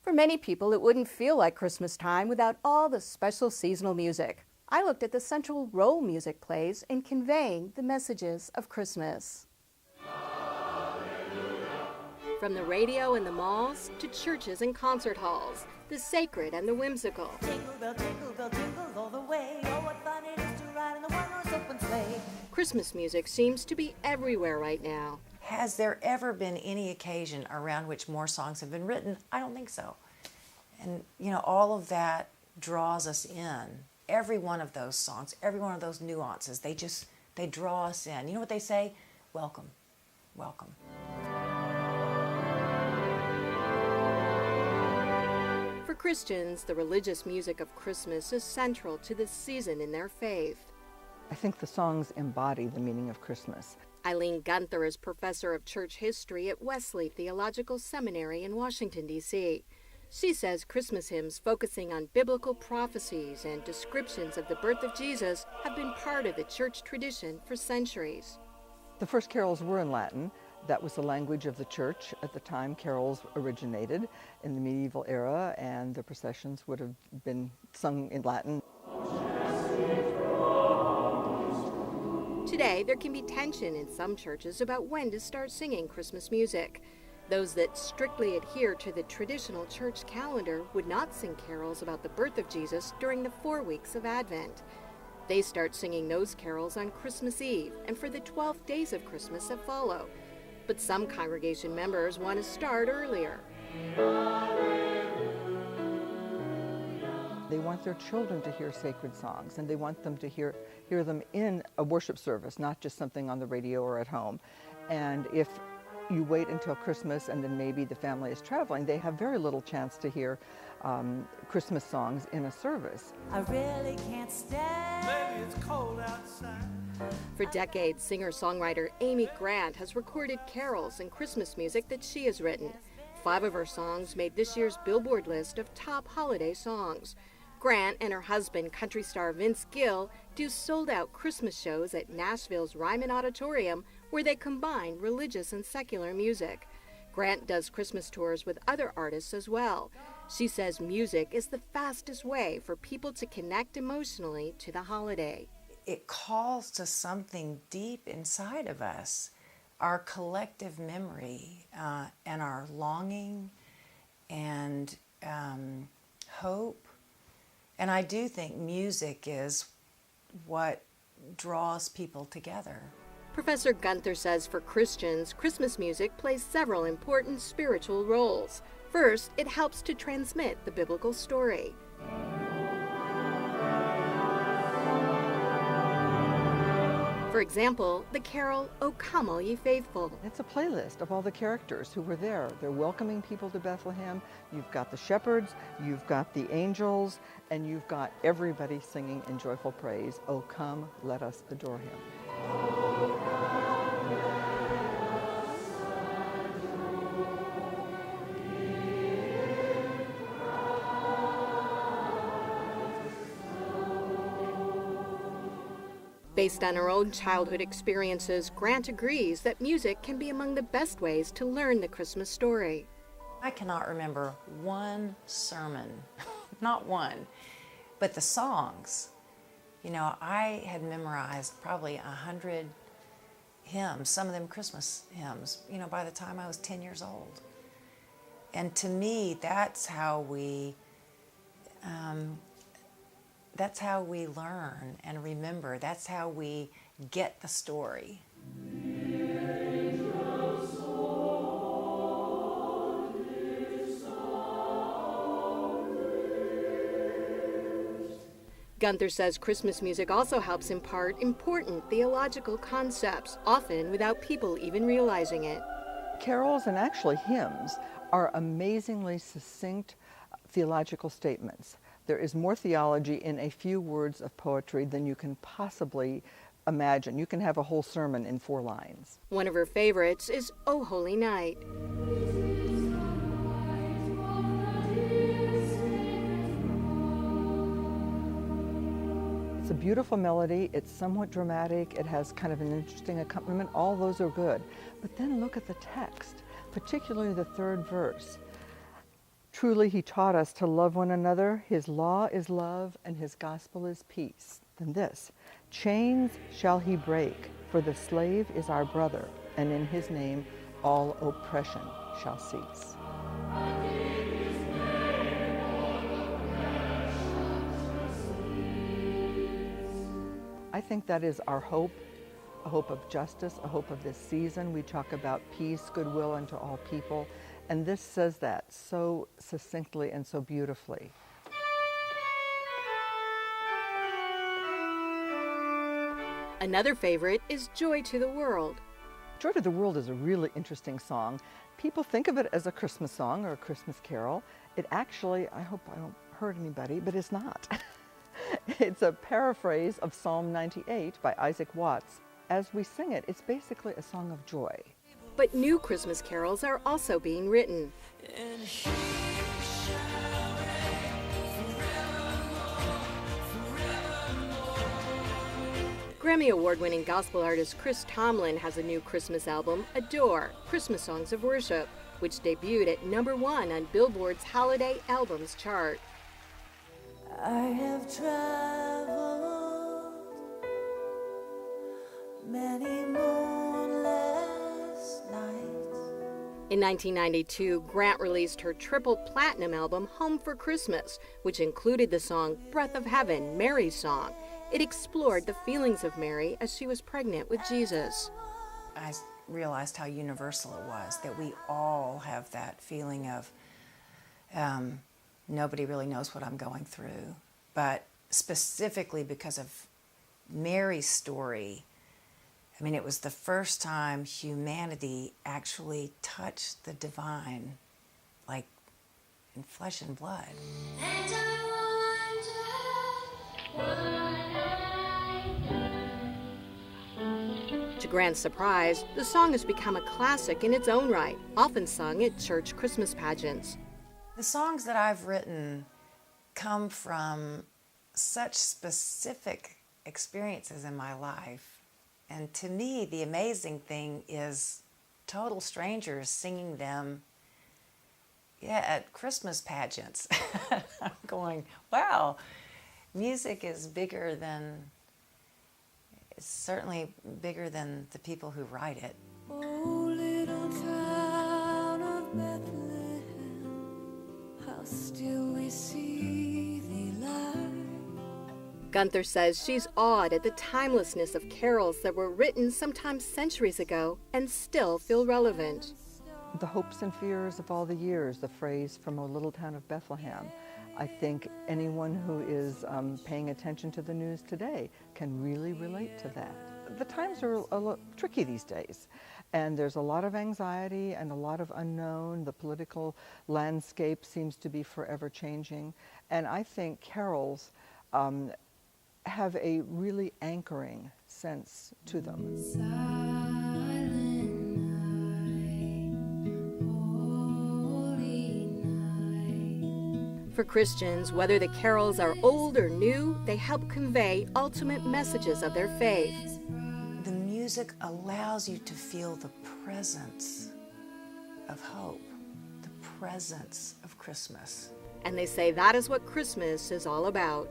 For many people, it wouldn't feel like Christmas time without all the special seasonal music. I looked at the central role music plays in conveying the messages of Christmas. From the radio and the malls to churches and concert halls, the sacred and the whimsical. Jingle bell, jingle all the way. Oh, what fun it is to ride in the one-horse open sleigh. Christmas music seems to be everywhere right now. Has there ever been any occasion around which more songs have been written? I don't think so. And, all of that draws us in. Every one of those songs, every one of those nuances, they draw us in. You know what they say? Welcome, welcome. For Christians, the religious music of Christmas is central to this season in their faith. I think the songs embody the meaning of Christmas. Eileen Gunther is professor of church history at Wesley Theological Seminary in Washington, D.C. She says Christmas hymns focusing on biblical prophecies and descriptions of the birth of Jesus have been part of the church tradition for centuries. The first carols were in Latin. That was the language of the church at the time carols originated in the medieval era, and the processions would have been sung in Latin. Today, there can be tension in some churches about when to start singing Christmas music. Those that strictly adhere to the traditional church calendar would not sing carols about the birth of Jesus during the 4 weeks of Advent. They start singing those carols on Christmas Eve and for the 12 days of Christmas that follow. But some congregation members want to start earlier. They want their children to hear sacred songs, and they want them to hear them in a worship service, not just something on the radio or at home. And if you wait until Christmas and then maybe the family is traveling, they have very little chance to hear Christmas songs in a service. I really can't stand. Maybe it's cold outside. For decades, singer-songwriter Amy Grant has recorded carols and Christmas music that she has written. 5 of her songs made this year's Billboard list of top holiday songs. Grant and her husband, country star Vince Gill, do sold-out Christmas shows at Nashville's Ryman Auditorium, where they combine religious and secular music. Grant does Christmas tours with other artists as well. She says music is the fastest way for people to connect emotionally to the holiday. It calls to something deep inside of us, our collective memory and our longing and hope. And I do think music is what draws people together. Professor Gunther says for Christians, Christmas music plays several important spiritual roles. First, it helps to transmit the biblical story. For example, the carol, O Come All Ye Faithful. It's a playlist of all the characters who were there. They're welcoming people to Bethlehem. You've got the shepherds, you've got the angels, and you've got everybody singing in joyful praise, O come, let us adore him. Based on her own childhood experiences, Grant agrees that music can be among the best ways to learn the Christmas story. I cannot remember one sermon, not one, but the songs. I had memorized probably 100 hymns, some of them Christmas hymns, by the time I was 10 years old. And to me, that's how we learn and remember. That's how we get the story. Gunther says Christmas music also helps impart important theological concepts, often without people even realizing it. Carols and actually hymns are amazingly succinct theological statements. There is more theology in a few words of poetry than you can possibly imagine. You can have a whole sermon in 4 lines. One of her favorites is O Holy Night. It's a beautiful melody, it's somewhat dramatic, it has kind of an interesting accompaniment, all those are good. But then look at the text, particularly the 3rd verse. Truly, he taught us to love one another. His law is love, and his gospel is peace. Then this, chains shall he break, for the slave is our brother, and in his name all oppression shall cease. I think that is our hope, a hope of justice, a hope of this season. We talk about peace, goodwill unto all people, and this says that so succinctly and so beautifully. Another favorite is Joy to the World. Joy to the World is a really interesting song. People think of it as a Christmas song or a Christmas carol. It actually, I hope I don't hurt anybody, but it's not. It's a paraphrase of Psalm 98 by Isaac Watts. As we sing it, it's basically a song of joy. But new Christmas carols are also being written. Grammy Award-winning gospel artist Chris Tomlin has a new Christmas album, Adore, Christmas Songs of Worship, which debuted at #1 on Billboard's Holiday Albums chart. I have traveled many moonless nights. In 1992, Grant released her triple platinum album, Home for Christmas, which included the song Breath of Heaven, Mary's Song. It explored the feelings of Mary as she was pregnant with Jesus. I realized how universal it was, that we all have that feeling of nobody really knows what I'm going through. But specifically because of Mary's story, I mean, it was the first time humanity actually touched the divine, like in flesh and blood. And I wonder To Grant's surprise, the song has become a classic in its own right, often sung at church Christmas pageants. The songs that I've written come from such specific experiences in my life. And to me, the amazing thing is total strangers singing them at Christmas pageants. I'm going, wow, music is bigger than, it's certainly bigger than the people who write it. Oh, little town of Bethlehem, how still we see thee lie. Gunther says she's awed at the timelessness of carols that were written sometimes centuries ago and still feel relevant. The hopes and fears of all the years, the phrase from O Little Town of Bethlehem. I think anyone who is paying attention to the news today can really relate to that. The times are a little tricky these days, and there's a lot of anxiety and a lot of unknown. The political landscape seems to be forever changing, and I think carols have a really anchoring sense to them. For Christians, whether the carols are old or new, they help convey ultimate messages of their faith. The music allows you to feel the presence of hope, the presence of Christmas. And they say that is what Christmas is all about.